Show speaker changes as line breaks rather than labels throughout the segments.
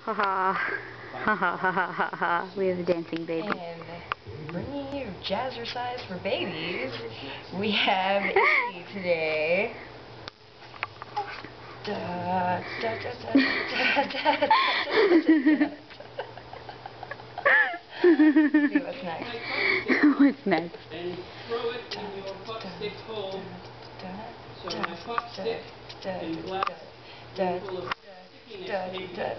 Ha ha. Ha ha ha ha ha ha. We have a dancing baby.
And bringing you jazzercise for babies, we have Izzy today. Da, da, da, da, da, da, da, da. See what's next.
What's next?
And throw it and your puck sticks hold. So my puck sticks in glass full of stickiness.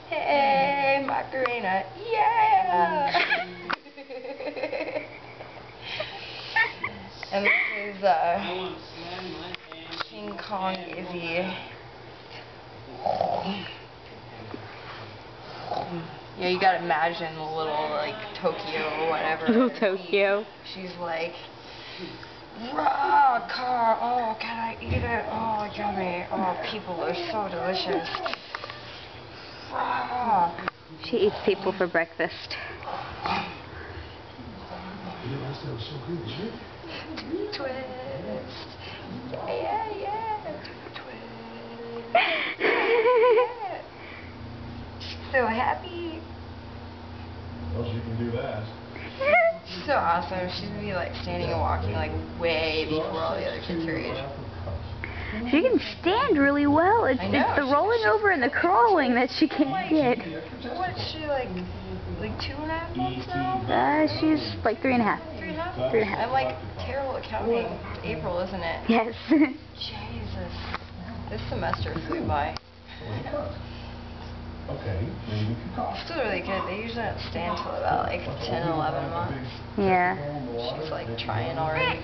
Hey, Macarena, yeah! And this is
I want to slam my hand.
King Kong Izzy. Yeah, you gotta imagine the little, like, Tokyo or whatever.
Little Tokyo.
She's like, raw car, oh, can I eat it? Oh, yummy. Oh, people are so delicious. Raw.
She eats people for breakfast.
Twist. Yeah, yeah. Twist. Yeah. So happy.
Well, she can do that.
So awesome. She's gonna be like standing and walking like way before all the other kids her age.
She can stand really well. It's the rolling over and the crawling that she can't get.
What's she like 2.5 months now?
She's like 3.5.
3.5?
3.5.
I'm like terrible at counting. It's April, isn't it?
Yes.
Jesus. This semester flew by.
Okay, maybe we can talk.
Still really good. They usually don't stand till about like 10, 11 months.
Yeah.
She's like trying already.